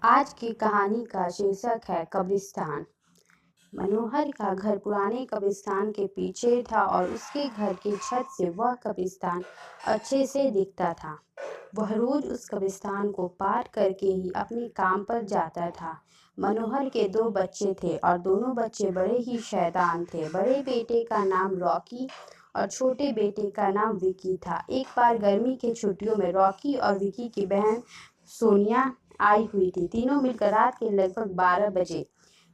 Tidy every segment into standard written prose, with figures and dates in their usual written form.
आज की कहानी का शीर्षक है कब्रिस्तान। मनोहर का घर पुराने कब्रिस्तान के पीछे था और उसके घर की छत से वह कब्रिस्तान अच्छे से दिखता था। वह रोज उस कब्रिस्तान को पार करके ही अपने काम पर जाता था। मनोहर के 2 बच्चे थे और दोनों बच्चे बड़े ही शैतान थे। बड़े बेटे का नाम रॉकी और छोटे बेटे का नाम विकी था। एक बार गर्मी के छुट्टियों में रॉकी और विकी की बहन सोनिया आई हुई थी। तीनों मिलकर रात के लगभग 12 बजे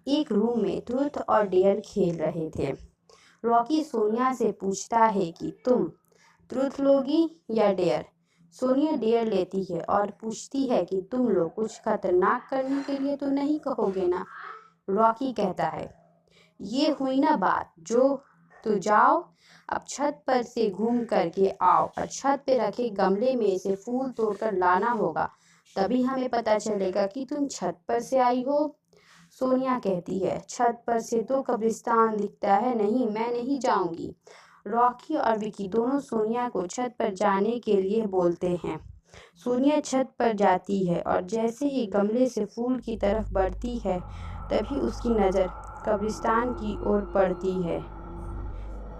एक रूम में ट्रूथ और डेयर खेल रहे थे। रॉकी सोनिया से पूछता है कि तुम ट्रूथ लोगी या डेयर। सोनिया डेयर लेती है और पूछती है कि तुम लोग कुछ खतरनाक करने के लिए तो नहीं कहोगे ना। रॉकी कहता है, ये हुई ना बात, जो तो जाओ अब छत पर से घूम करके आओ और छत पे रखे गमले में से फूल तोड़कर लाना होगा, तभी हमें पता चलेगा कि तुम छत पर से आई हो। सोनिया कहती है, छत पर से तो कब्रिस्तान दिखता है, नहीं मैं नहीं जाऊंगी। रॉकी और विकी दोनों सोनिया को छत पर जाने के लिए बोलते हैं। सोनिया छत पर जाती है और जैसे ही गमले से फूल की तरफ बढ़ती है तभी उसकी नज़र कब्रिस्तान की ओर पड़ती है।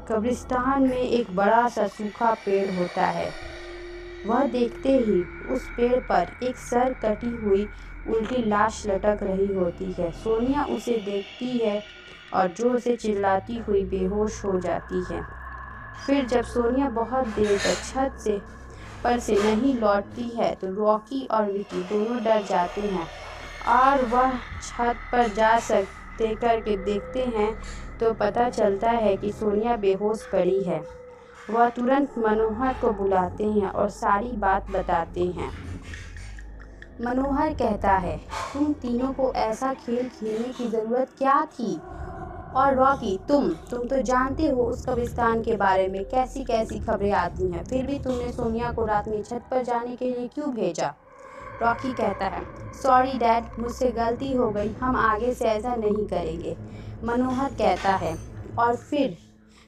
कब्रिस्तान में एक बड़ा सा सूखा पेड़ होता है। वह देखते ही उस पेड़ पर एक सर कटी हुई उल्टी लाश लटक रही होती है। सोनिया उसे देखती है और जोर से चिल्लाती हुई बेहोश हो जाती है। फिर जब सोनिया बहुत देर तक छत पर से नहीं लौटती है तो रॉकी और विकी दोनों डर जाते हैं और वह छत पर जा सकते करके देखते हैं तो पता चलता है कि सोनिया बेहोश पड़ी है। वह तुरंत मनोहर को बुलाते हैं और सारी बात बताते हैं। मनोहर कहता है, तुम तीनों को ऐसा खेल खेलने की ज़रूरत क्या थी? और रॉकी, तुम तो जानते हो उस कब्रिस्तान के बारे में कैसी कैसी खबरें आती हैं, फिर भी तुमने सोनिया को रात में छत पर जाने के लिए क्यों भेजा? रॉकी कहता है, सॉरी डैड, मुझसे गलती हो गई, हम आगे से ऐसा नहीं करेंगे। मनोहर कहता है, और फिर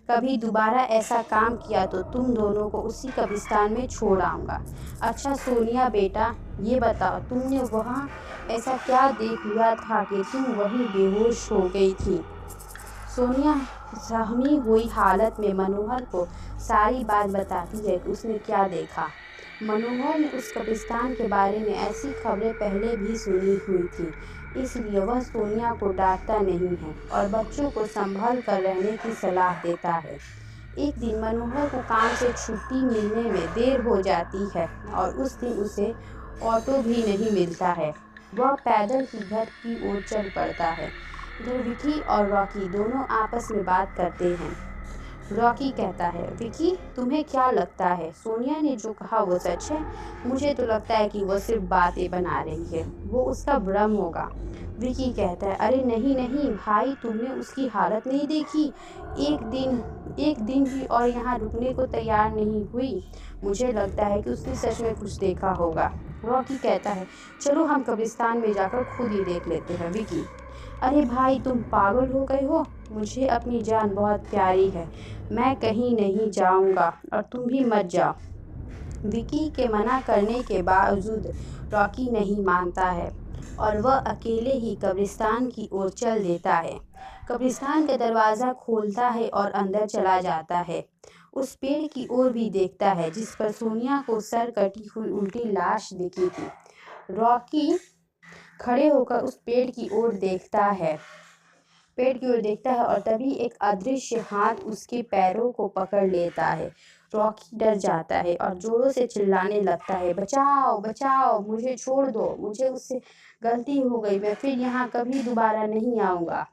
कभी दोबारा ऐसा काम किया तो तुम दोनों को उसी कब्रिस्तान में छोड़ आऊँगा। अच्छा सोनिया बेटा, ये बताओ तुमने वहाँ ऐसा क्या देख लिया था कि तुम वहीं बेहोश हो गई थी? सोनिया सहमी हुई हालत में मनोहर को सारी बात बताती है कि उसने क्या देखा। मनोहर ने उस कब्रिस्तान के बारे में ऐसी खबरें पहले भी सुनी हुई थी, इसलिए वह सोनिया को डांटता नहीं है और बच्चों को संभल कर रहने की सलाह देता है। एक दिन मनोहर को काम से छुट्टी मिलने में देर हो जाती है और उस दिन उसे ऑटो भी नहीं मिलता है। वह पैदल ही घर की ओर चल पड़ता है। इधर विकी और रॉकी दोनों आपस में बात करते हैं। रॉकी कहता है, विकी तुम्हें क्या लगता है सोनिया ने जो कहा वो सच है? मुझे तो लगता है कि वो सिर्फ बातें बना रही है, वो उसका भ्रम होगा। विकी कहता है, अरे नहीं नहीं भाई, तुमने उसकी हालत नहीं देखी, एक दिन भी और यहाँ रुकने को तैयार नहीं हुई। मुझे लगता है कि उसने सच में कुछ देखा होगा। रॉकी कहता है, चलो हम कब्रिस्तान में जाकर खुद ही देख लेते हैं। विकी, अरे भाई तुम पागल हो गए हो, मुझे अपनी जान बहुत प्यारी है, मैं कहीं नहीं जाऊंगा और तुम भी मत जाओ। विकी के मना करने के बावजूद रॉकी नहीं मानता है और वह अकेले ही कब्रिस्तान की ओर चल देता है। कब्रिस्तान का दरवाज़ा खोलता है और अंदर चला जाता है। उस पेड़ की ओर भी देखता है जिस पर सोनिया को सर कटी हुई उल्टी लाश दिखी थी। रॉकी खड़े होकर उस पेड़ की ओर देखता है और तभी एक अदृश्य हाथ उसके पैरों को पकड़ लेता है। रॉकी डर जाता है और जोरों से चिल्लाने लगता है, बचाओ बचाओ, मुझे छोड़ दो, मुझे उससे गलती हो गई, मैं फिर यहाँ कभी दोबारा नहीं आऊँगा।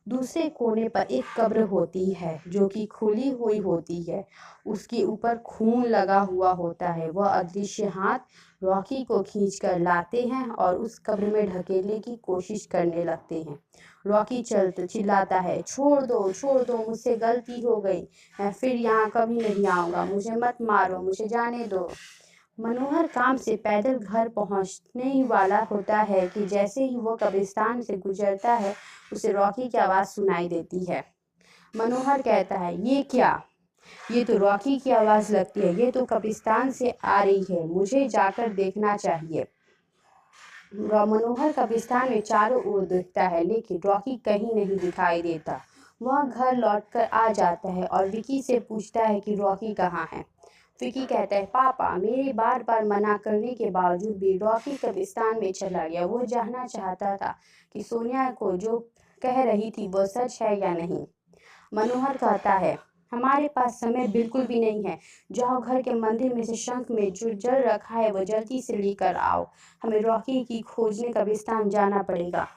दूसरे कोने पर एक कब्र होती है जो कि खुली हुई होती है, उसके ऊपर खून लगा हुआ होता है। वह अदृश्य हाथ रॉकी को खींचकर लाते हैं और उस कब्र में ढकेलने की कोशिश करने लगते हैं। रॉकी चिल्लाता है, छोड़ दो, मुझसे गलती हो गई, मैं फिर यहाँ कभी नहीं आऊँगा, मुझे मत मारो, मुझे जाने दो। मनोहर काम से पैदल घर पहुंचने ही वाला होता है कि जैसे ही वो कब्रिस्तान से गुजरता है उसे रॉकी की आवाज़ सुनाई देती है। मनोहर कहता है, ये क्या? ये तो रॉकी की आवाज़ लगती है, ये तो कब्रिस्तान से आ रही है, मुझे जाकर देखना चाहिए। मनोहर कब्रिस्तान में चारों ओर देखता है, लेकिन रॉकी कहीं नहीं दिखाई देता। वह घर लौटकर आ जाता है और विकी से पूछता है कि रॉकी कहाँ है। विकी कहता है, पापा, मेरे बार बार मना करने के बावजूद भी रॉकी कब्रिस्तान में चला गया। वो जानना चाहता था कि सोनिया को जो कह रही थी वो सच है या नहीं। मनोहर कहता है, हमारे पास समय बिल्कुल भी नहीं है। जाओ, घर के मंदिर में से शंख में जो जल रखा है वो जल्दी से लेकर आओ। हमें रॉकी की खोजने कब्रिस्तान जाना पड़ेगा।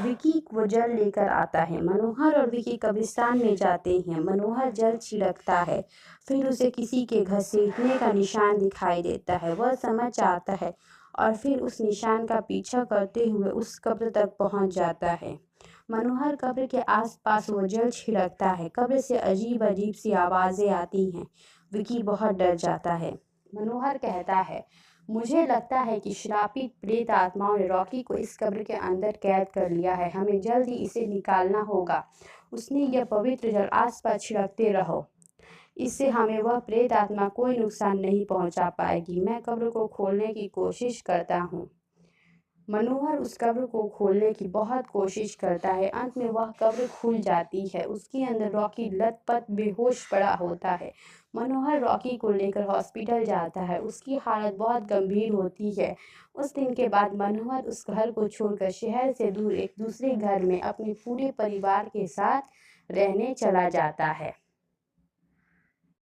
विकी वो जल लेकर आता है। मनोहर और विकी कब्रिस्तान में जाते हैं। मनोहर जल छिड़कता है, फिर उसे किसी के घसीटने का निशान दिखाई देता है। वह समझ जाता है और फिर उस निशान का पीछा करते हुए उस कब्र तक पहुंच जाता है। मनोहर कब्र के आसपास वो जल छिड़कता है। कब्र से अजीब अजीब सी आवाजें आती हैं। विकी बहुत डर जाता है। मनोहर कहता है, मुझे लगता है कि श्रापित प्रेत आत्माओं ने रॉकी को इस कब्र के अंदर कैद कर लिया है। हमें जल्द ही इसे निकालना होगा। उसने यह पवित्र जल आसपास छिड़कते रहो। इससे हमें वह प्रेत आत्मा कोई नुकसान नहीं पहुंचा पाएगी। मैं कब्र को खोलने की कोशिश करता हूँ। मनोहर उस कब्र को खोलने की बहुत कोशिश करता है। अंत में वह कब्र खुल जाती है। उसके अंदर रॉकी लथपथ बेहोश पड़ा होता है। मनोहर रॉकी को लेकर हॉस्पिटल जाता है। उसकी हालत बहुत गंभीर होती है। उस दिन के बाद मनोहर उस घर को छोड़कर शहर से दूर एक दूसरे घर में अपने पूरे परिवार के साथ रहने चला जाता है।